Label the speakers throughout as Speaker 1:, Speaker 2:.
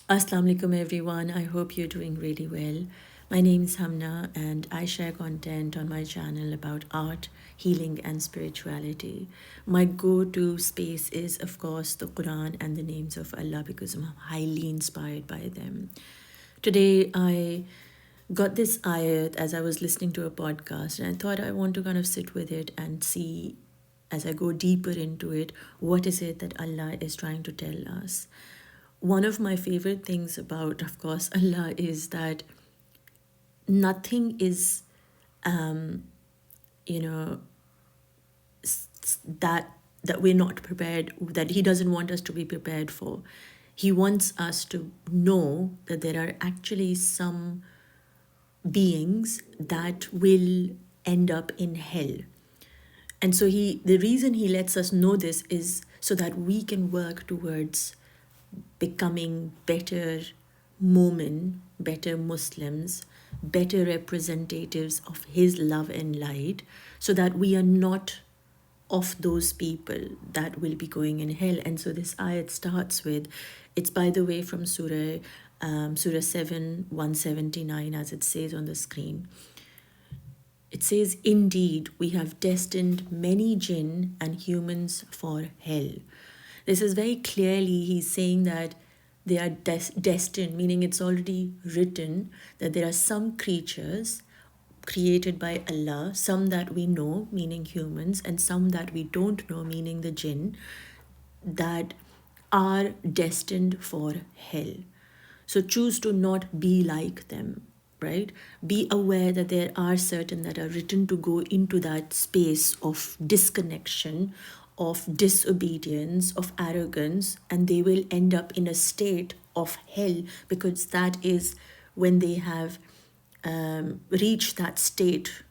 Speaker 1: Assalamu alaikum everyone. I hope you're doing really well. My name is Hamna and I share content on my channel about art, healing and spirituality. My go-to space is of course the Qur'an and the names of Allah because I'm highly inspired by them. Today I got this ayat as I was listening to a podcast and I thought I want to kind of sit with it and see as I go deeper into it, what is it that Allah is trying to tell us? One of my favorite things about, of course, Allah is that nothing is, you know, that we're not prepared, that He doesn't want us to be prepared for. He wants us to know that there are actually some beings that will end up in hell. And so the reason He lets us know this is so that we can work towards becoming better mu'min, better Muslims, better representatives of His love and light, so that we are not of those people that will be going in hell. And so this ayat starts with, it's by the way from Surah 7, 179, as it says on the screen. It says, indeed, we have destined many jinn and humans for hell. This is very clearly, He's saying that they are destined, meaning it's already written that there are some creatures created by Allah, some that we know, meaning humans, and some that we don't know, meaning the jinn, that are destined for hell. So choose to not be like them, right? Be aware that there are certain that are written to go into that space of disconnection, of disobedience, of arrogance, and they will end up in a state of hell, because that is when they have reached that state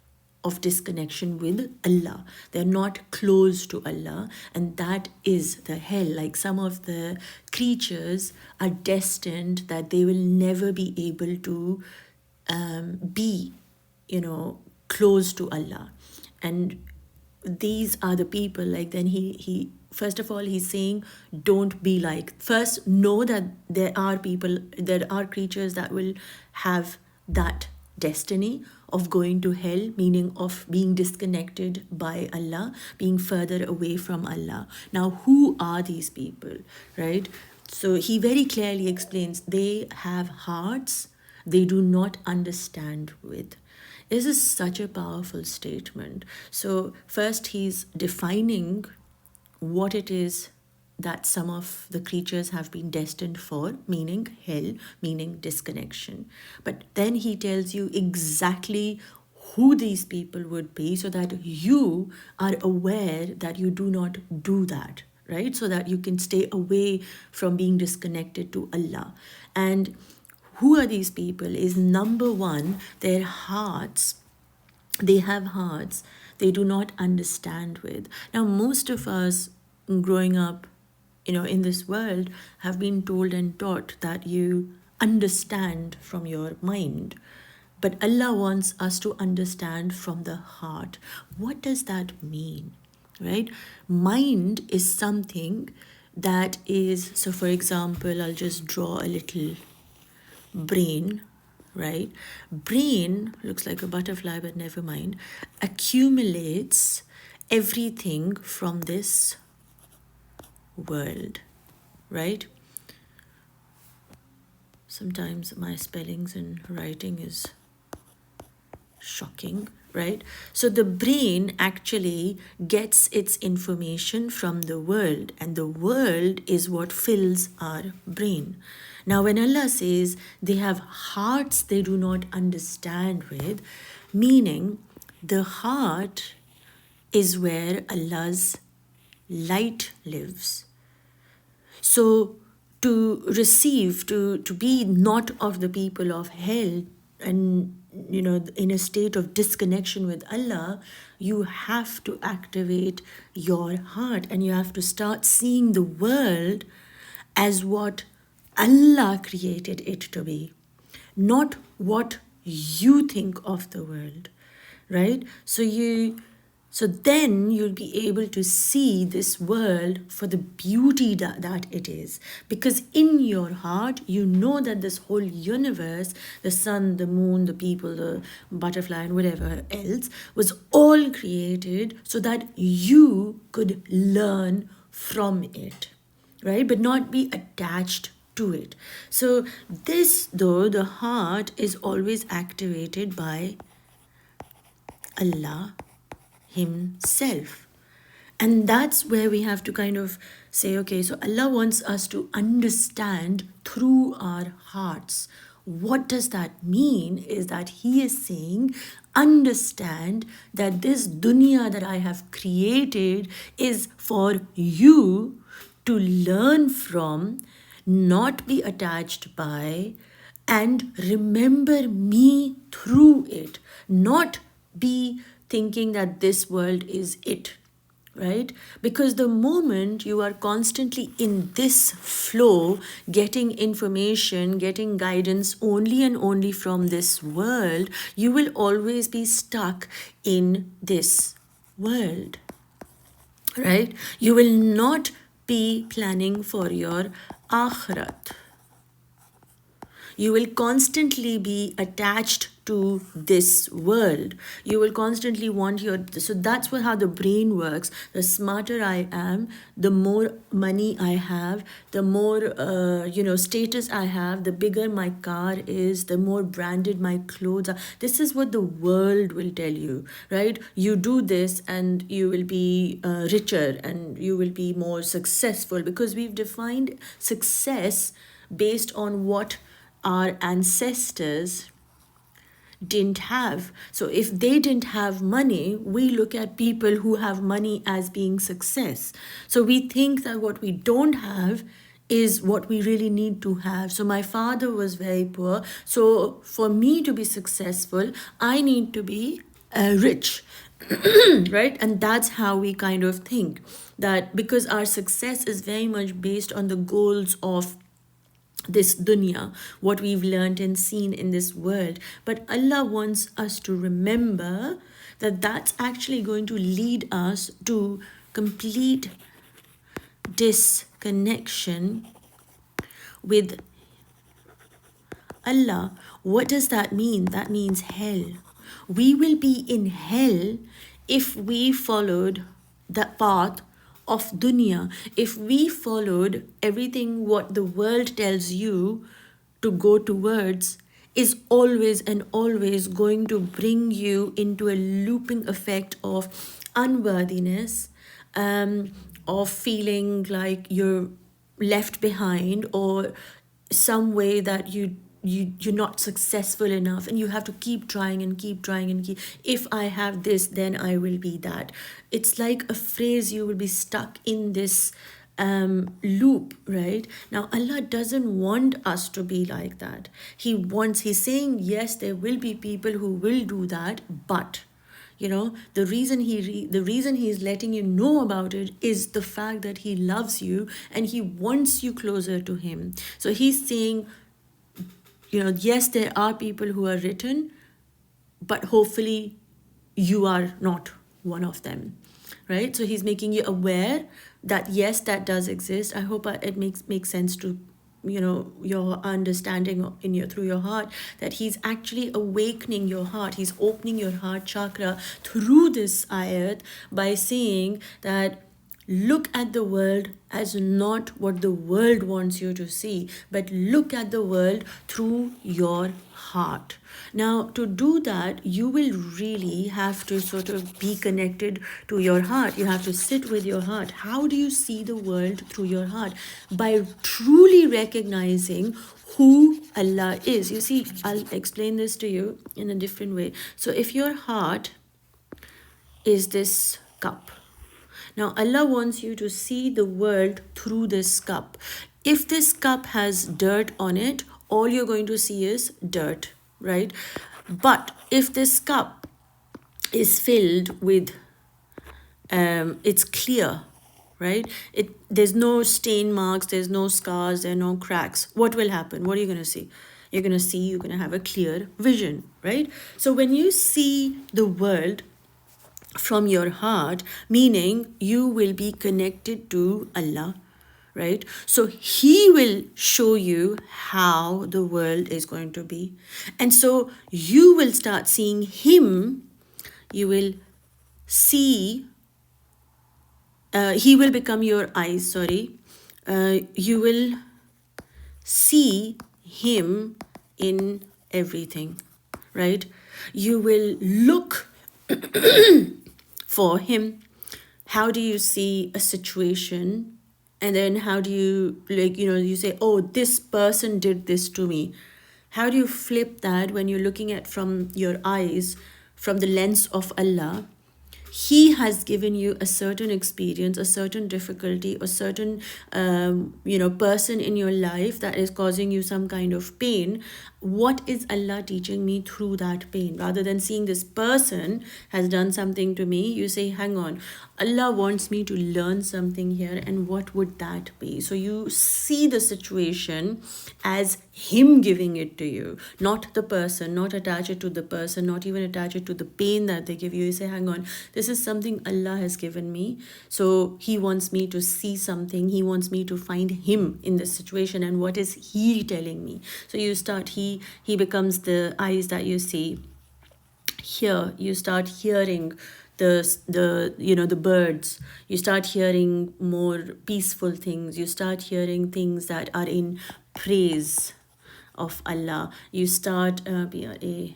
Speaker 1: of disconnection with Allah. They're not close to Allah, and that is the hell. Like some of the creatures are destined that they will never be able to be, close to Allah. And these are the people, like then he first of all he's saying, don't be like, first know that there are people, there are creatures that will have that destiny of going to hell, meaning of being disconnected by Allah, being further away from Allah. Now who are these people, right? So he very clearly explains, they have hearts they do not understand with. This is such a powerful statement. So first he's defining what it is that some of the creatures have been destined for, meaning hell, meaning disconnection. But then he tells you exactly who these people would be, so that you are aware that you do not do that, right? So that you can stay away from being disconnected to Allah. And who are these people is, number one, their hearts. They have hearts they do not understand with. Now, most of us growing up, in this world have been told and taught that you understand from your mind. But Allah wants us to understand from the heart. What does that mean? Right? Mind is something that is, so for example, I'll just draw a little brain, right? Brain looks like a butterfly, but never mind, accumulates everything from this world, right? Sometimes my spellings and writing is shocking, right? So the brain actually gets its information from the world, and the world is what fills our brain. Now, when Allah says they have hearts they do not understand with, meaning the heart is where Allah's light lives. So to receive, to be not of the people of hell, and in a state of disconnection with Allah, you have to activate your heart, and you have to start seeing the world as what Allah created it to be, not what you think of the world, right? So So then you'll be able to see this world for the beauty that it is. Because in your heart, you know that this whole universe, the sun, the moon, the people, the butterfly, and whatever else, was all created so that you could learn from it, right? But not be attached to it. So, this, though, the heart is always activated by Allah Himself. And that's where we have to kind of say, okay, so Allah wants us to understand through our hearts. What does that mean? Is that He is saying, understand that this dunya that I have created is for you to learn from, not be attached by, and remember me through it, not be thinking that this world is it, right? Because the moment you are constantly in this flow, getting information, getting guidance only and only from this world, you will always be stuck in this world, right? You will not be planning for your akhirat. You will constantly be attached to this world. You will constantly want so that's how the brain works. The smarter I am, the more money I have, the more status I have, the bigger my car is, the more branded my clothes are. This is what the world will tell you, right? You do this and you will be richer and you will be more successful, because we've defined success based on what our ancestors didn't have. So if they didn't have money, we look at people who have money as being success. So we think that what we don't have is what we really need to have. So my father was very poor. So for me to be successful, I need to be rich. Right? And that's how we kind of think, that because our success is very much based on the goals of this dunya, what we've learned and seen in this world. But Allah wants us to remember that that's actually going to lead us to complete disconnection with Allah. What does that mean? That means hell. We will be in hell if we followed that path of dunya. If we followed everything what the world tells you to go towards, is always and always going to bring you into a looping effect of unworthiness, of feeling like you're left behind, or some way that you're not successful enough, and you have to keep trying and keep trying and keep, if I have this, then I will be that. It's like a phrase, you will be stuck in this loop, right? Now Allah doesn't want us to be like that. He's saying, yes, there will be people who will do that, but the reason he's letting you know about it is the fact that He loves you and He wants you closer to Him. So He's saying, yes, there are people who are written, but hopefully you are not one of them, right? So He's making you aware that yes, that does exist. I hope it makes sense to your understanding through your heart, that He's actually awakening your heart. He's opening your heart chakra through this ayat by saying that look at the world as not what the world wants you to see, but look at the world through your heart. Now, to do that, you will really have to sort of be connected to your heart. You have to sit with your heart. How do you see the world through your heart? By truly recognizing who Allah is. You see, I'll explain this to you in a different way. So if your heart is this cup, now Allah wants you to see the world through this cup. If this cup has dirt on it, all you're going to see is dirt, right? But if this cup is filled with, it's clear, right? There's no stain marks, there's no scars, there are no cracks. What will happen? What are you going to see? You're going to have a clear vision, right? So when you see the world from your heart, meaning you will be connected to Allah, right? So He will show you how the world is going to be. And so you will start seeing Him, you will see, He will become your eyes, sorry. You will see Him in everything, right? You will look for Him. How do you see a situation? And then how do you, like, you say, oh, this person did this to me. How do you flip that when you're looking at from your eyes, from the lens of Allah? He has given you a certain experience, a certain difficulty, a certain person in your life that is causing you some kind of pain. What is Allah teaching me through that pain? Rather than seeing this person has done something to me, you say, hang on, Allah wants me to learn something here, and what would that be? So you see the situation as Him giving it to you, not the person, not attach it to the person, not even attach it to the pain that they give you. You say, hang on, this is something Allah has given me. So He wants me to see something. He wants me to find Him in this situation. And what is He telling me? So you start, He becomes the eyes that you see. Here you start hearing the birds. You start hearing more peaceful things. You start hearing things that are in praise of Allah. You start B-R-A-I-S-E.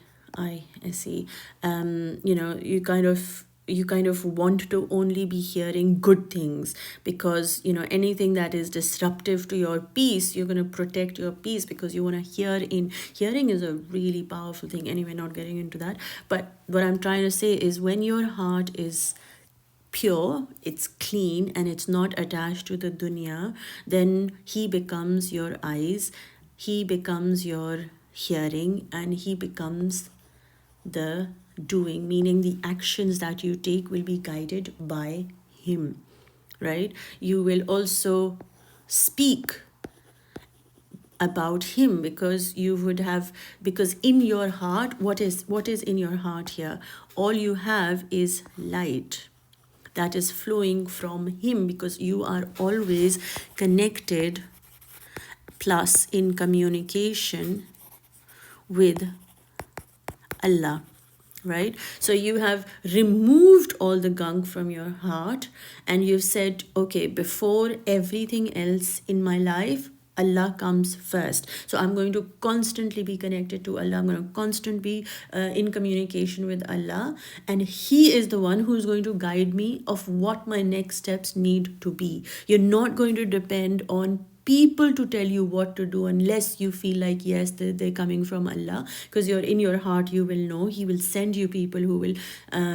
Speaker 1: You kind of want to only be hearing good things, because anything that is disruptive to your peace, you're going to protect your peace, because you want to hearing is a really powerful thing. Anyway, not getting into that, but what I'm trying to say is, when your heart is pure, it's clean, and it's not attached to the dunya, then He becomes your eyes, He becomes your hearing, and He becomes the doing, meaning the actions that you take will be guided by Him, right? You will also speak about Him, because because in your heart, what is in your heart here? All you have is light that is flowing from Him, because you are always connected plus in communication with Allah, right? So you have removed all the gunk from your heart, and you've said, okay, before everything else in my life, Allah comes first. So I'm going to constantly be connected to Allah. I'm going to constantly be in communication with Allah, and He is the one who's going to guide me of what my next steps need to be. You're not going to depend on people to tell you what to do, unless you feel like, yes, they're coming from Allah, because you're in your heart, you will know. He will send you people who will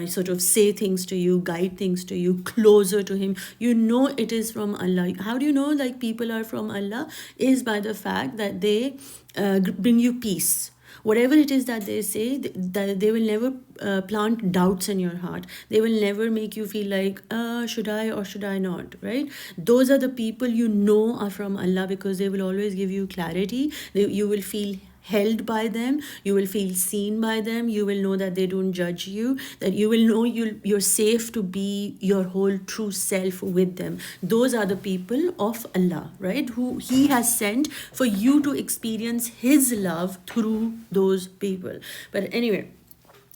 Speaker 1: sort of say things to you, guide things to you closer to Him. It is from Allah. How do you know like people are from Allah? Is by the fact that they bring you peace. Whatever it is that they say, that they will never plant doubts in your heart. They will never make you feel like, should I or should I not, right? Those are the people are from Allah, because they will always give you clarity. You will feel held by them, you will feel seen by them, you will know that they don't judge you, that you will know you're safe to be your whole true self with them. Those are the people of Allah, right, who He has sent for you to experience His love through those people. But anyway,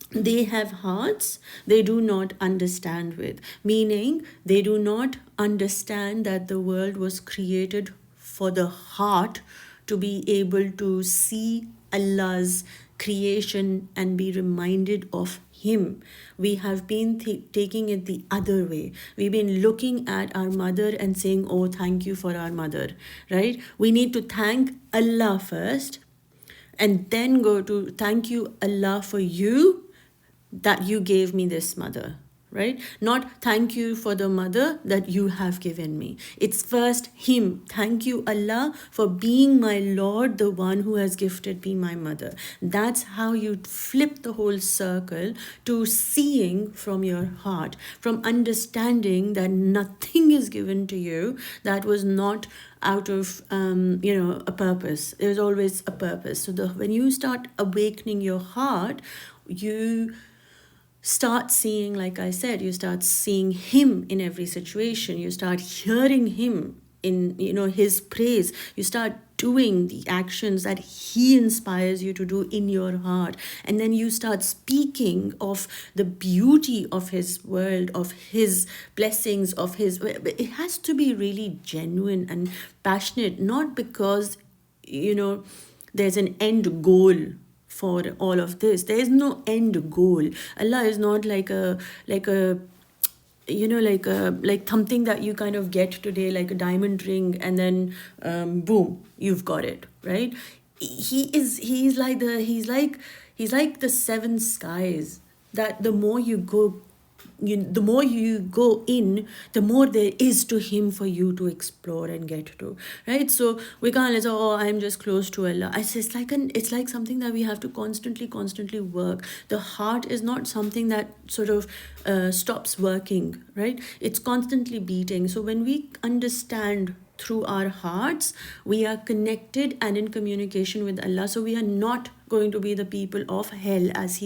Speaker 1: they have hearts they do not understand with, meaning they do not understand that the world was created for the heart to be able to see Allah's creation and be reminded of Him. We have been taking it the other way. We've been looking at our mother and saying, oh, thank you for our mother, right? We need to thank Allah first, and then go to thank you, Allah, for you, that you gave me this mother, right? Not thank you for the mother that you have given me. It's first Him. Thank you, Allah, for being my Lord, the one who has gifted me my mother. That's how you flip the whole circle to seeing from your heart, from understanding that nothing is given to you that was not out of a purpose. There's always a purpose. So when you start awakening your heart, you start seeing, like I said, you start seeing him in every situation. You start hearing him in, his praise. You start doing the actions that he inspires you to do in your heart. And then you start speaking of the beauty of his world, of his blessings, of his. It has to be really genuine and passionate, not because, there's an end goal for all of this. There is no end goal. Allah is not like a like something that you kind of get today, like a diamond ring, and then boom, you've got it, right? He's like the seven skies, that the more you go in, the more there is to him for you to explore and get to, right? So we can't say, oh, I'm just close to Allah. It's like something that we have to constantly work. The heart is not something that sort of stops working, right? It's constantly beating. So when we understand through our hearts, we are connected and in communication with Allah. So we are not going to be the people of hell as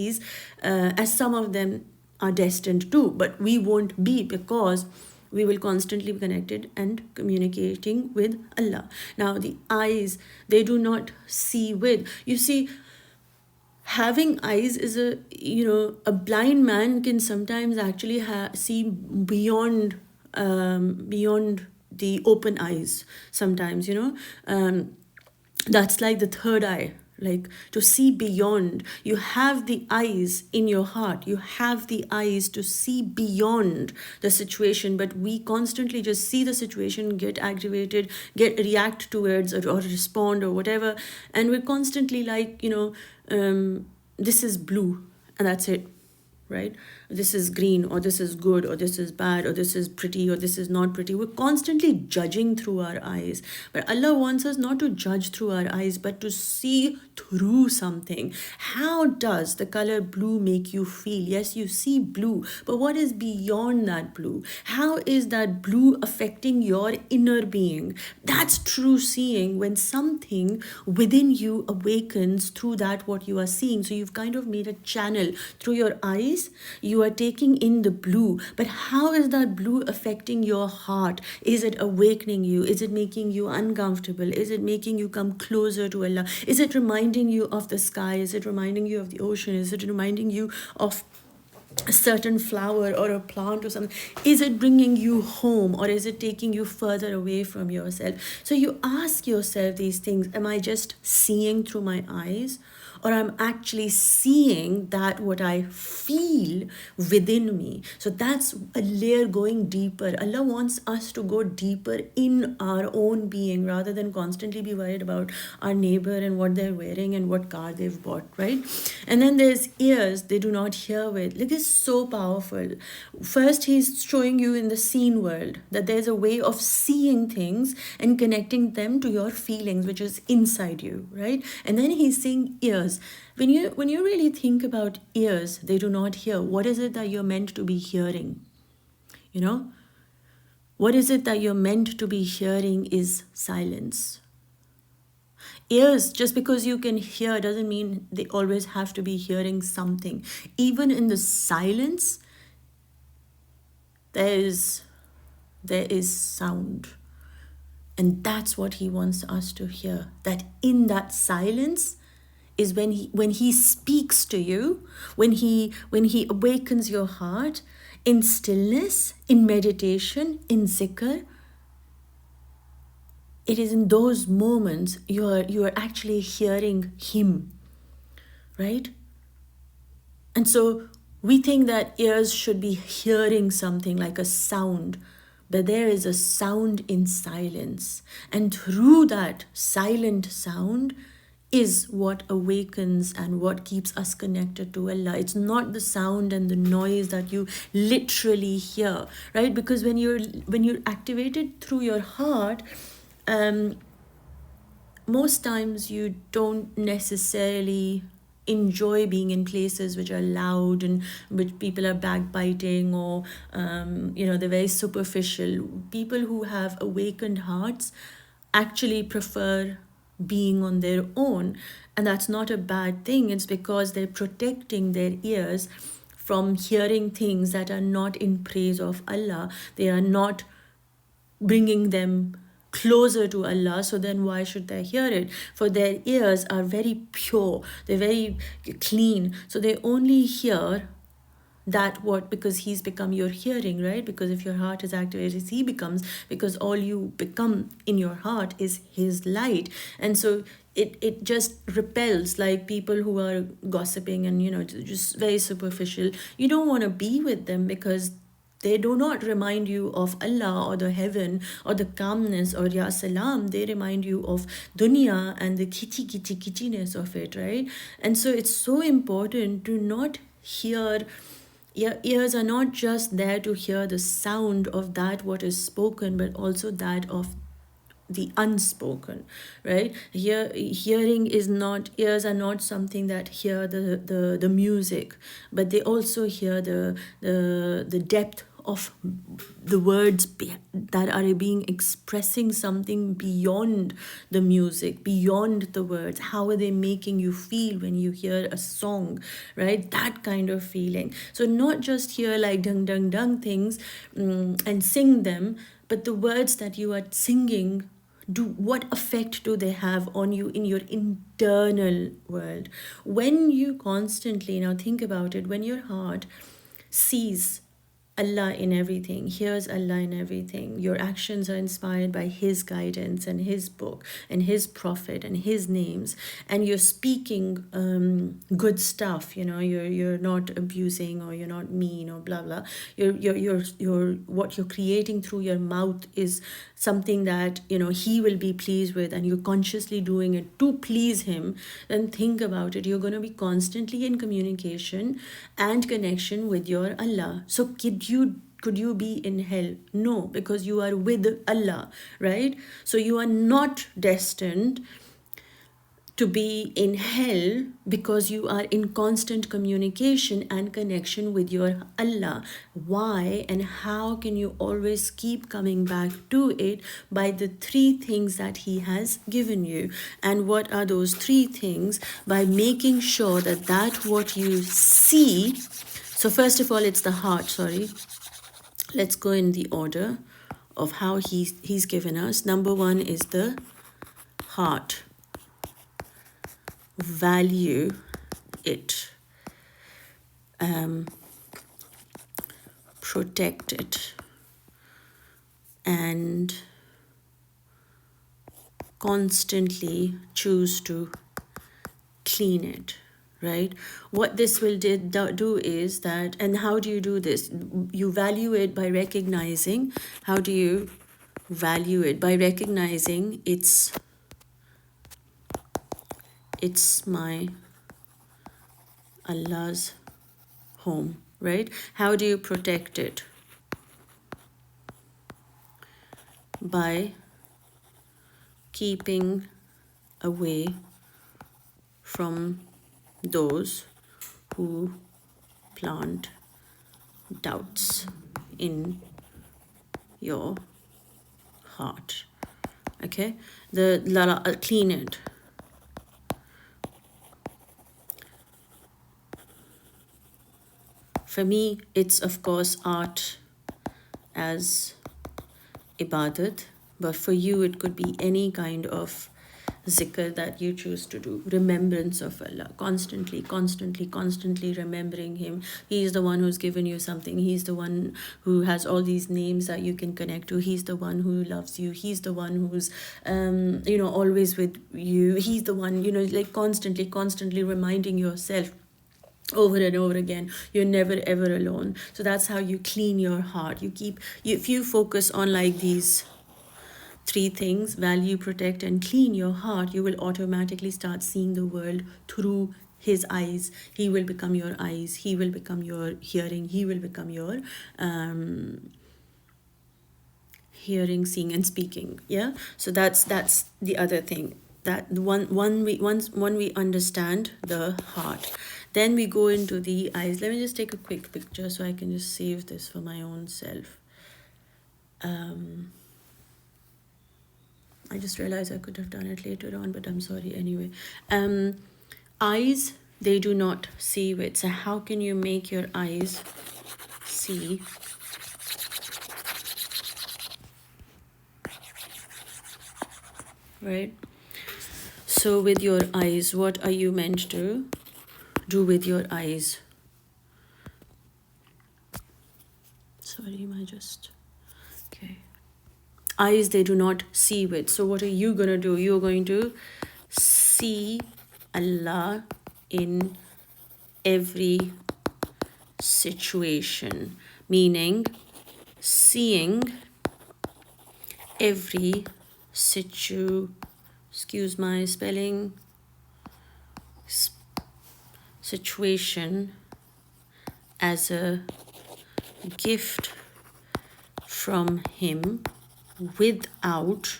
Speaker 1: some of them are destined to, but we won't be, because we will constantly be connected and communicating with Allah. Now, the eyes, they do not see with. You see, having eyes is a blind man can sometimes actually see beyond the open eyes sometimes. That's like the third eye, like to see beyond. You have the eyes in your heart, you have the eyes to see beyond the situation, but we constantly just see the situation, get aggravated, react towards, or respond or whatever, and we're constantly like, this is blue and that's it, right? This is green, or this is good, or this is bad, or this is pretty, or this is not pretty. We're constantly judging through our eyes. But Allah wants us not to judge through our eyes, but to see through something. How does the color blue make you feel? Yes, you see blue, but what is beyond that blue? How is that blue affecting your inner being? That's true seeing, when something within you awakens through that what you are seeing. So you've kind of made a channel through your eyes. You are taking in the blue, but how is that blue affecting your heart? Is it awakening you? Is it making you uncomfortable? Is it making you come closer to Allah? Is it reminding you of the sky? Is it reminding you of the ocean? Is it reminding you of a certain flower or a plant or something? Is it bringing you home, or is it taking you further away from yourself? So you ask yourself these things. Am I just seeing through my eyes, or I'm actually seeing that what I feel within me? So that's a layer going deeper. Allah wants us to go deeper in our own being, rather than constantly be worried about our neighbor and what they're wearing and what car they've bought, right? And then there's ears, they do not hear with. Look, it's so powerful. First, he's showing you in the seen world that there's a way of seeing things and connecting them to your feelings, which is inside you, right? And then he's saying ears. When you really think about ears, they do not hear. What is it that you're meant to be hearing? What is it that you're meant to be hearing is silence. Ears, just because you can hear doesn't mean they always have to be hearing something. Even in the silence, there is sound. And that's what he wants us to hear. That in that silence is when he speaks to you, when he awakens your heart in stillness, in meditation, in zikr. It is in those moments you are actually hearing him, right? And so we think that ears should be hearing something like a sound, but there is a sound in silence. And through that silent sound is what awakens and what keeps us connected to Allah. It's not the sound and the noise that you literally hear, right? Because when you're activated through your heart, most times you don't necessarily enjoy being in places which are loud and which people are backbiting, or they're very superficial. People who have awakened hearts actually prefer being on their own, and that's not a bad thing. It's because they're protecting their ears from hearing things that are not in praise of Allah. They are not bringing them closer to Allah, so then why should they hear it? For their ears are very pure, they're very clean, so they only hear that what, because he's become your hearing, right? Because if your heart is activated, he becomes, because all you become in your heart is his light. And so it just repels, like people who are gossiping and just very superficial. You don't want to be with them, because they do not remind you of Allah or the heaven or the calmness or Ya Salam. They remind you of dunya and the kitschiness of it, right? And so it's so important to not hear. Your ears are not just there to hear the sound of that what is spoken, but also that of the unspoken, right? Hearing is not, ears are not something that hear the music, but they also hear the depth of the words that are being expressing something beyond the music, beyond the words. How are they making you feel when you hear a song, right? That kind of feeling. So not just hear like dung dung dung things and sing them, but the words that you are singing, what effect do they have on you in your internal world? When you constantly, now think about it, when your heart sees Allah in everything, hears Allah in everything, your actions are inspired by His guidance and His book and His prophet and His names, and you're speaking good stuff, you're not abusing or you're not mean or blah blah. You're what you're creating through your mouth is something that He will be pleased with, and you're consciously doing it to please Him. Then think about it, you're going to be constantly in communication and connection with your Allah. So could you be in hell? No, because you are with Allah, right? So you are not destined to be in hell, because you are in constant communication and connection with your Allah. Why and how can you always keep coming back to it? By the three things that He has given you. And what are those three things? By making sure that what you see. So first of all, it's the heart. Sorry, let's go in the order of how he's given us. Number one is the heart. Value it, protect it, and constantly choose to clean it, right? What this will do is that, and how do you do this? You value it by recognizing. How do you value it? By recognizing it's my Allah's home, right? How do you protect it? By keeping away from those who plant doubts in your heart. Okay, clean it. For me, it's of course art as ibadat, but for you it could be any kind of zikr that you choose to do. Remembrance of Allah, constantly remembering Him. He is the one who's given you something. He's the one who has all these names that you can connect to. He's the one who loves you. He's the one who's always with you. He's the one, like constantly reminding yourself over and over again, you're never ever alone. So that's how you clean your heart. If you focus on like these three things, value, protect, and clean your heart, you will automatically start seeing the world through His eyes. He will become your eyes. He will become your hearing. He will become your hearing, seeing, and speaking. Yeah. So that's the other thing. That once we understand the heart, then we go into the eyes. Let me just take a quick picture so I can just save this for my own self. I just realized I could have done it later on, but I'm sorry anyway. Eyes they do not see with. So how can you make your eyes see? Right? So with your eyes, what are you meant to do with your eyes? Sorry, am I just... Okay. Eyes they do not see with. So what are you going to do? You're going to see Allah in every situation, meaning seeing every excuse my spelling, situation as a gift from him without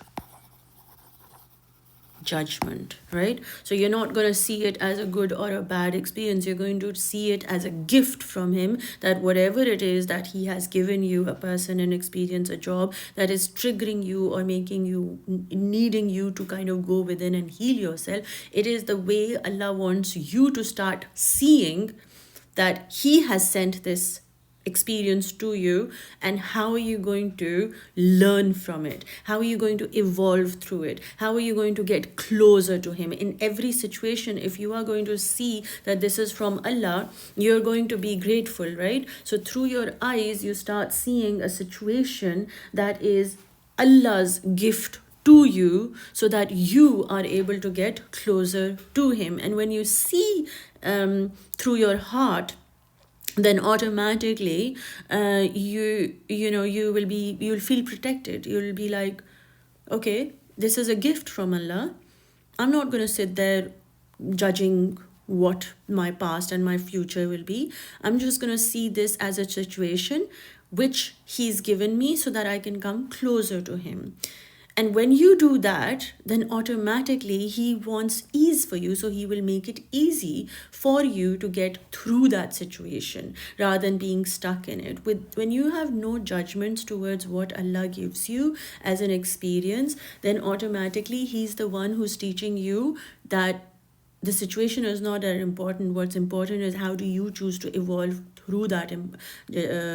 Speaker 1: judgment, right? So you're not going to see it as a good or a bad experience. You're going to see it as a gift from him, that whatever it is that he has given you, a person, an experience, a job that is triggering you or making you, needing you to kind of go within and heal yourself, it is the way Allah wants you to start seeing that he has sent this experience to you, and how are you going to learn from it? How are you going to evolve through it? How are you going to get closer to him? In every situation, if you are going to see that this is from Allah, you're going to be grateful, right? So through your eyes, you start seeing a situation that is Allah's gift to you, so that you are able to get closer to him. And when you see through your heart, then automatically you'll feel protected. You'll be like, okay, this is a gift from Allah. I'm not going to sit there judging what my past and my future will be. I'm just going to see this as a situation which he's given me so that I can come closer to him. And when you do that, then automatically he wants ease for you. So he will make it easy for you to get through that situation rather than being stuck in it. When you have no judgments towards what Allah gives you as an experience, then automatically he's the one who's teaching you that the situation is not that important. What's important is how do you choose to evolve through that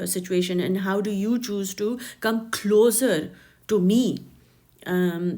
Speaker 1: situation, and how do you choose to come closer to me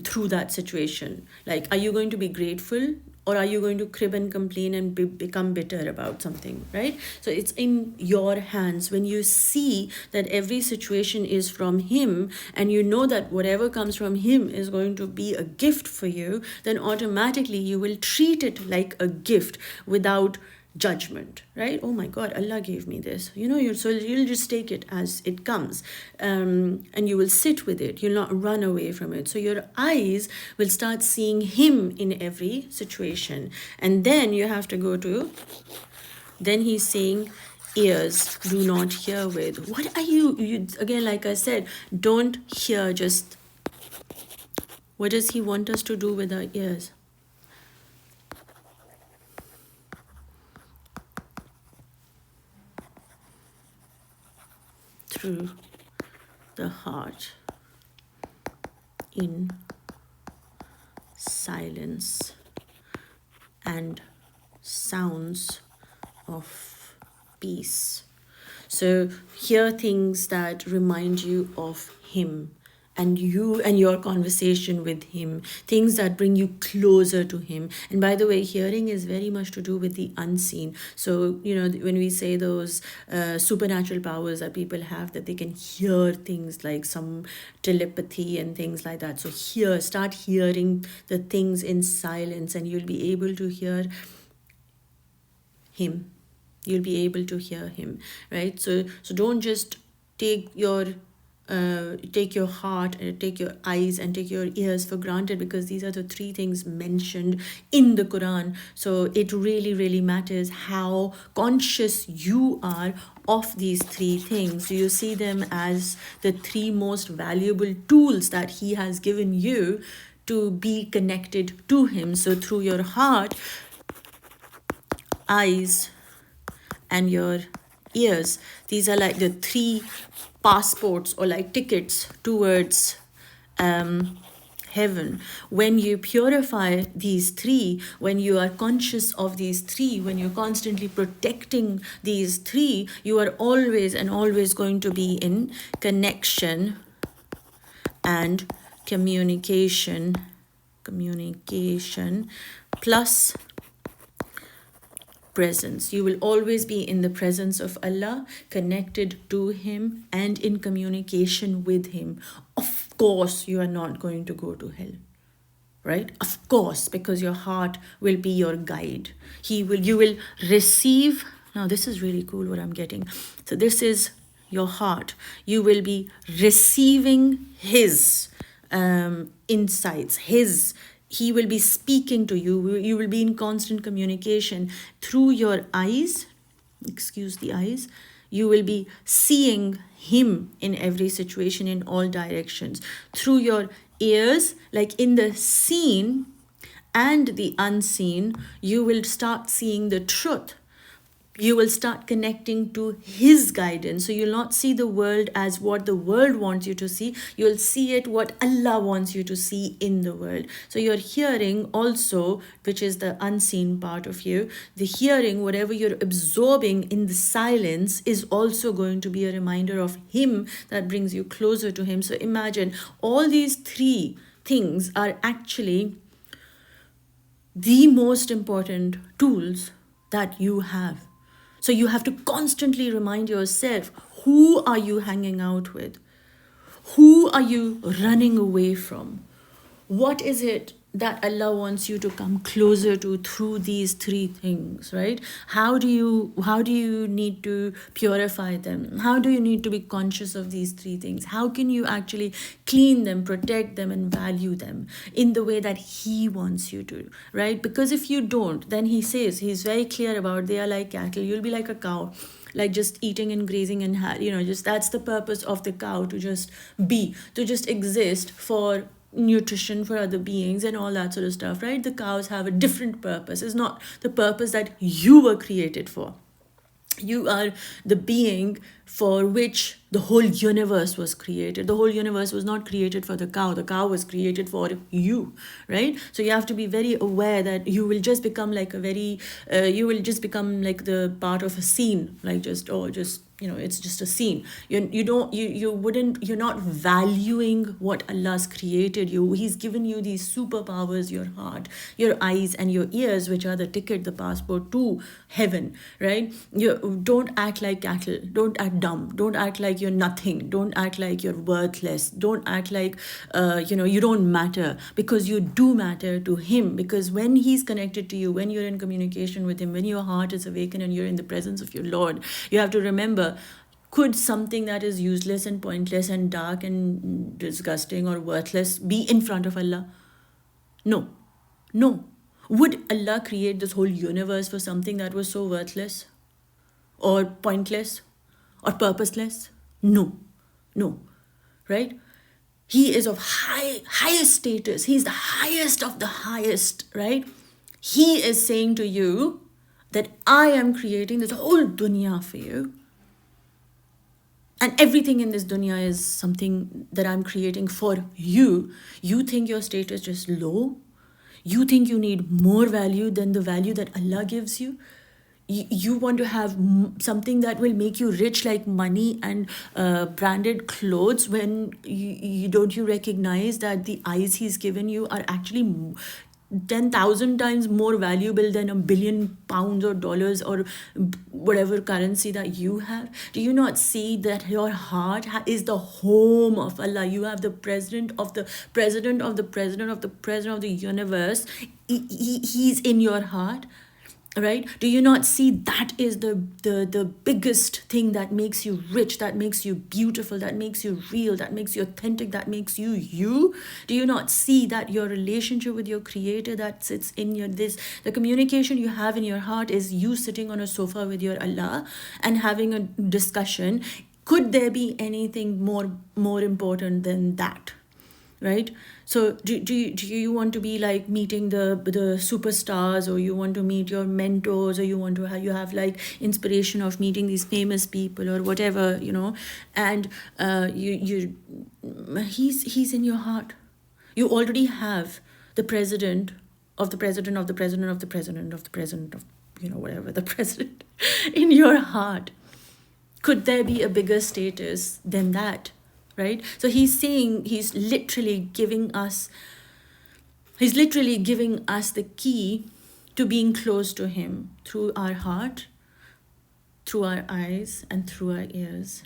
Speaker 1: through that situation. Like, are you going to be grateful, or are you going to crib and complain and become bitter about something, right? So it's in your hands. When you see that every situation is from him, and you know that whatever comes from him is going to be a gift for you, then automatically you will treat it like a gift without judgment, right? Oh my God, Allah gave me this. You'll just take it as it comes, and you will sit with it. You'll not run away from it. So your eyes will start seeing him in every situation. And then you have to go to, then he's saying, ears do not hear with. What are you again, like I said, don't hear just. What does he want us to do with our ears? Through the heart, in silence and sounds of peace. So hear things that remind you of him, and you and your conversation with him, things that bring you closer to him. And by the way, hearing is very much to do with the unseen. So when we say those supernatural powers that people have, that they can hear things like some telepathy and things like that. So start hearing the things in silence, and you'll be able to hear him. You'll be able to hear him, right? So don't just take your heart and take your eyes and take your ears for granted, because these are the three things mentioned in the Quran. So it really, really matters how conscious you are of these three things. So you see them as the three most valuable tools that he has given you to be connected to him. So through your heart, eyes, and your ears, these are like the three passports or like tickets towards heaven. When you purify these three, when you are conscious of these three, when you're constantly protecting these three, you are always and always going to be in connection and communication plus presence. You will always be in the presence of Allah, connected to Him and in communication with Him. Of course, you are not going to go to hell, right? Of course, because your heart will be your guide. You will receive. Now, this is really cool what I'm getting. So this is your heart. You will be receiving His insights, He will be speaking to you. You will be in constant communication through your eyes. Excuse the eyes. You will be seeing Him in every situation, in all directions. Through your ears, like in the seen and the unseen, you will start seeing the truth. You will start connecting to His guidance. So you'll not see the world as what the world wants you to see. You'll see it what Allah wants you to see in the world. So your hearing also, which is the unseen part of you, the hearing, whatever you're absorbing in the silence, is also going to be a reminder of Him that brings you closer to Him. So imagine all these three things are actually the most important tools that you have. So you have to constantly remind yourself, who are you hanging out with? Who are you running away from? What is it that Allah wants you to come closer to through these three things, right? How do you need to purify them? How do you need to be conscious of these three things? How can you actually clean them, protect them, and value them in the way that He wants you to, right? Because if you don't, then He says, He's very clear about, they are like cattle. You'll be like a cow, like just eating and grazing and just that's the purpose of the cow, to just exist for nutrition for other beings and all that sort of stuff, right? The cows have a different purpose. It's not the purpose that you were created for. You are the being for which the whole universe was created. The whole universe was not created for the cow. The cow was created for you, right? So you have to be very aware that you will just become like you will just become like the part of a scene, like it's just a scene. You're not valuing what Allah's created you. He's given you these superpowers, your heart, your eyes, and your ears, which are the ticket, the passport to heaven, right? You don't act like cattle. Don't act dumb. Don't act like you're nothing. Don't act like you're worthless. Don't act like you don't matter, because you do matter to Him. Because when He's connected to you, when you're in communication with Him, when your heart is awakened and you're in the presence of your Lord, you have to remember, could something that is useless and pointless and dark and disgusting or worthless be in front of Allah? No. Would Allah create this whole universe for something that was so worthless or pointless or purposeless? No, right? He is of highest status. He's the highest of the highest, right? He is saying to you that I am creating this whole dunya for you. And everything in this dunya is something that I'm creating for you. You think your state is just low? You think you need more value than the value that Allah gives you? You want to have something that will make you rich, like money and branded clothes, when you recognize that the eyes He's given you are actually 10,000 times more valuable than $1 billion or dollars or whatever currency that you have? Do you not see that your heart is the home of Allah? You have the president of the president of the president of the president of the universe. He's in your heart, right? Do you not see that is the biggest thing that makes you rich, that makes you beautiful, that makes you real, that makes you authentic, that makes you you? Do you not see that your relationship with your Creator that sits in the communication you have in your heart is you sitting on a sofa with your Allah and having a discussion? Could there be anything more important than that? Right? So do you want to be like meeting the superstars, or you want to meet your mentors, or you have like inspiration of meeting these famous people or whatever, and he's in your heart. You already have the president of the president of the president of the president of the president of, whatever, the president in your heart. Could there be a bigger status than that? Right? So he's saying, he's literally giving us the key to being close to him through our heart, through our eyes, and through our ears.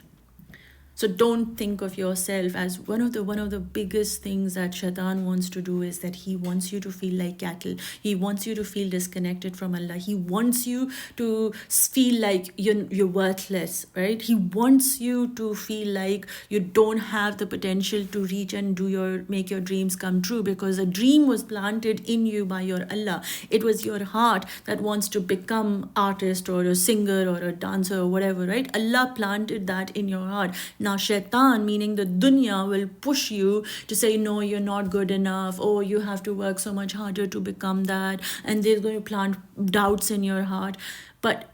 Speaker 1: So don't think of yourself as one of the biggest things that Shaitan wants to do is that he wants you to feel like cattle. He wants you to feel disconnected from Allah. He wants you to feel like you're worthless, right? He wants you to feel like you don't have the potential to reach and make your dreams come true, because a dream was planted in you by your Allah. It was your heart that wants to become artist or a singer or a dancer or whatever, right? Allah planted that in your heart. Now Shaitan, meaning the dunya, will push you to say, no, you're not good enough, or you have to work so much harder to become that, and they're going to plant doubts in your heart. But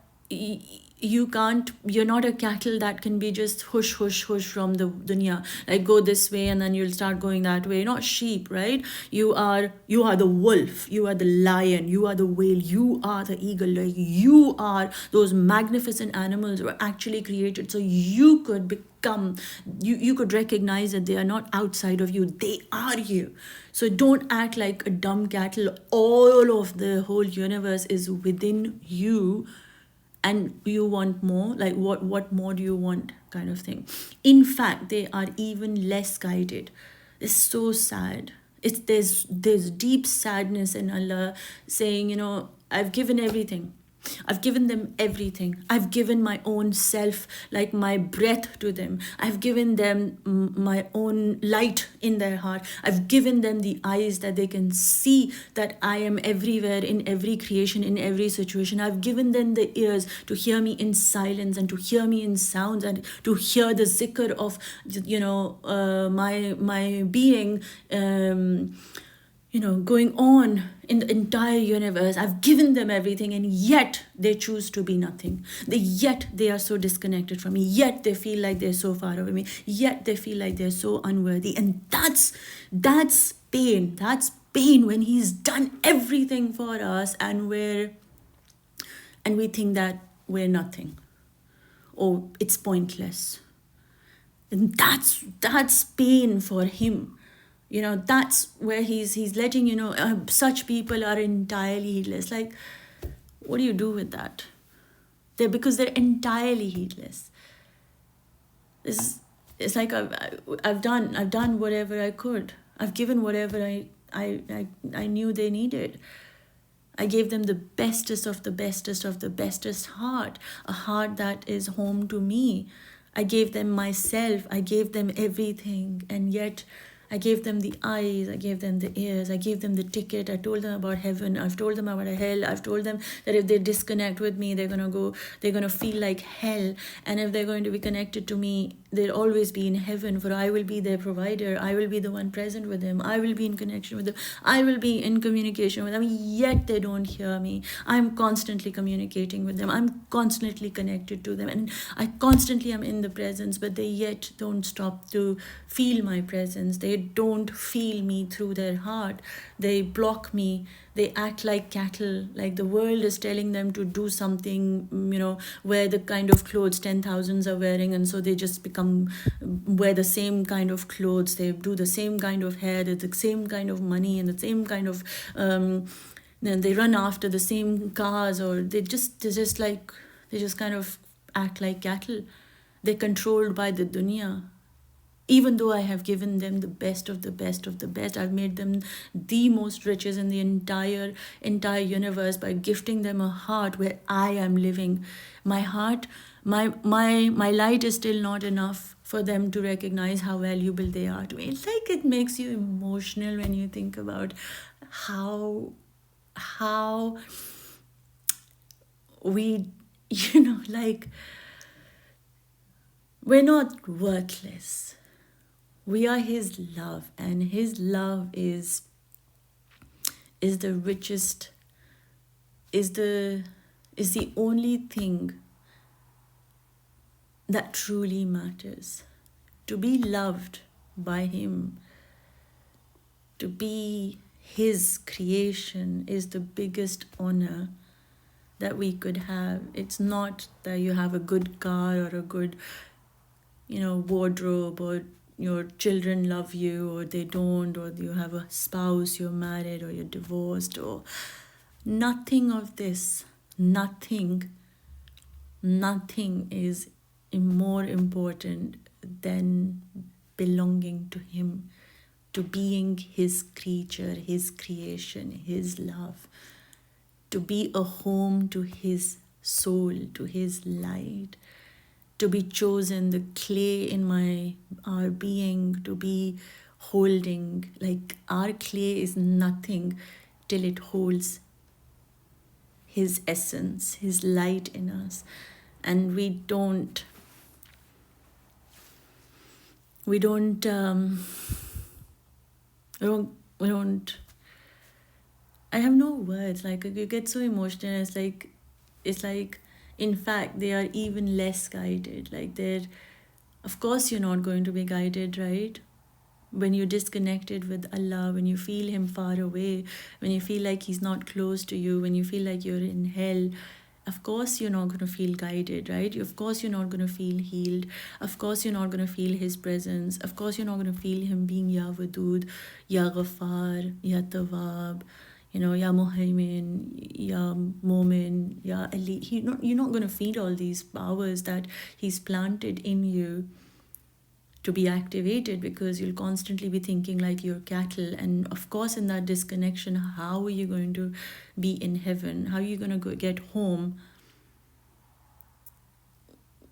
Speaker 1: you're not a cattle that can be just hush from the dunya, like go this way and then you'll start going that way. Not sheep, right? You are the wolf, you are the lion, you are the whale, you are the eagle. Like, you are those magnificent animals who are actually created so you could become, you could recognize that they are not outside of you, they are you. So don't act like a dumb cattle. All of the whole universe is within you, and you want more. Like, what more do you want, kind of thing. In fact, they are even less guided. It's so sad. There's deep sadness in Allah saying, I've given everything. I've given them everything. I've given my own self, like my breath, to them. I've given them my own light in their heart. I've given them the eyes that they can see that I am everywhere, in every creation, in every situation. I've given them the ears to hear me in silence and to hear me in sounds and to hear the zikr of, my being, going on in the entire universe. I've given them everything, and yet they choose to be nothing. Yet they are so disconnected from me. Yet they feel like they're so far away from me. Yet they feel like they're so unworthy. And that's pain. That's pain, when he's done everything for us and we think that we're nothing, or it's pointless. And that's pain for him. That's where he's letting such people are entirely heedless. Like, what do you do with that? Because they're entirely heedless. It's like I've done whatever I could. I've given whatever I knew they needed. I gave them the bestest of the bestest of the bestest heart, a heart that is home to me. I gave them myself. I gave them everything, and yet I gave them the eyes, I gave them the ears, I gave them the ticket. I told them about heaven, I've told them about hell. I've told them that if they disconnect with me, they're going to feel like hell. And if they're going to be connected to me, they'll always be in heaven, for I will be their provider. I will be the one present with them. I will be in connection with them. I will be in communication with them. Yet they don't hear me. I'm constantly communicating with them. I'm constantly connected to them. And I constantly am in the presence, but they yet don't stop to feel my presence. They don't feel me through their heart. They block me. They act like cattle, like the world is telling them to do something, wear the kind of clothes 10,000s are wearing, and so they just wear the same kind of clothes, they do the same kind of hair, the same kind of money, and the same kind of, they run after the same cars, or they just kind of act like cattle. They're controlled by the dunya. Even though I have given them the best of the best of the best, I've made them the most riches in the entire universe by gifting them a heart where I am living. My heart, my light is still not enough for them to recognize how valuable they are to me. It's like it makes you emotional when you think about how we, we're not worthless. We are his love, and his love is the richest, is the only thing that truly matters. To be loved by him, to be His creation is the biggest honor that we could have. It's not that you have a good car or a good, wardrobe, or your children love you or they don't, or you have a spouse, you're married or you're divorced, or nothing of this. Nothing is more important than belonging to Him, to being His creature, His creation, His love, to be a home to His soul, to His light, to be chosen, the clay in our being, to be holding. Like, our clay is nothing till it holds His essence, His light in us. And we don't I have no words. Like, you get so emotional. It's like, in fact, they are even less guided. Like, of course, you're not going to be guided, right? When you're disconnected with Allah, when you feel Him far away, when you feel like He's not close to you, when you feel like you're in hell, of course you're not going to feel guided, right? Of course you're not going to feel healed. Of course you're not going to feel His presence. Of course you're not going to feel Him being Ya Wadud, Ya Ghaffar, Ya Tawwab, Ya Muhaymin, Ya Momin, Ya Ali. You're not going to feel all these powers that He's planted in you to be activated, because you'll constantly be thinking like you're cattle. And of course, in that disconnection, how are you going to be in heaven? How are you going to get home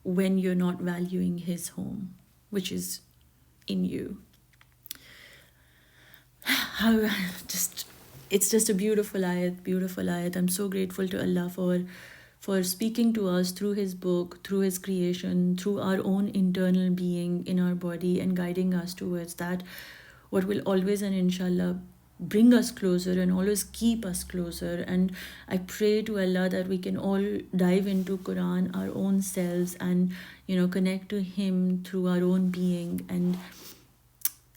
Speaker 1: when you're not valuing His home, which is in you? It's just a beautiful ayat. I'm so grateful to Allah for speaking to us through His book, through His creation, through our own internal being in our body, and guiding us towards that, what will always and inshallah bring us closer and always keep us closer. And I pray to Allah that we can all dive into Qur'an, our own selves, and connect to Him through our own being,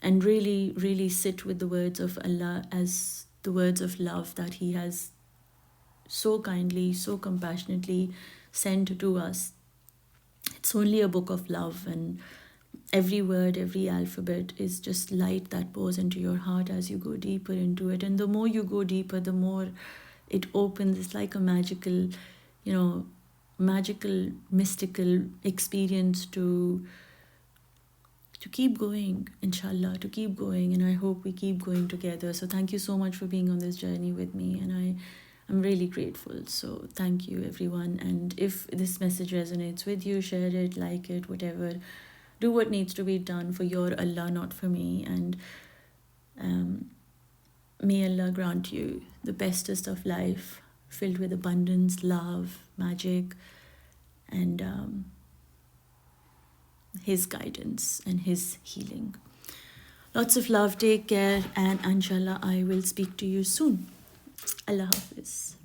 Speaker 1: and really, really sit with the words of Allah as the words of love that He has so kindly, so compassionately sent to us. It's only a book of love, and every word, every alphabet is just light that pours into your heart as you go deeper into it. And the more you go deeper, the more it opens. It's like a magical, mystical experience to keep going, inshallah, to keep going. And I hope we keep going together. So thank you so much for being on this journey with me. And I'm really grateful. So thank you, everyone. And if this message resonates with you, share it, like it, whatever. Do what needs to be done for your Allah, not for me. And may Allah grant you the bestest of life, filled with abundance, love, magic, and His guidance and His healing. Lots of love. Take care. And inshallah, I will speak to you soon. Allah Hafiz.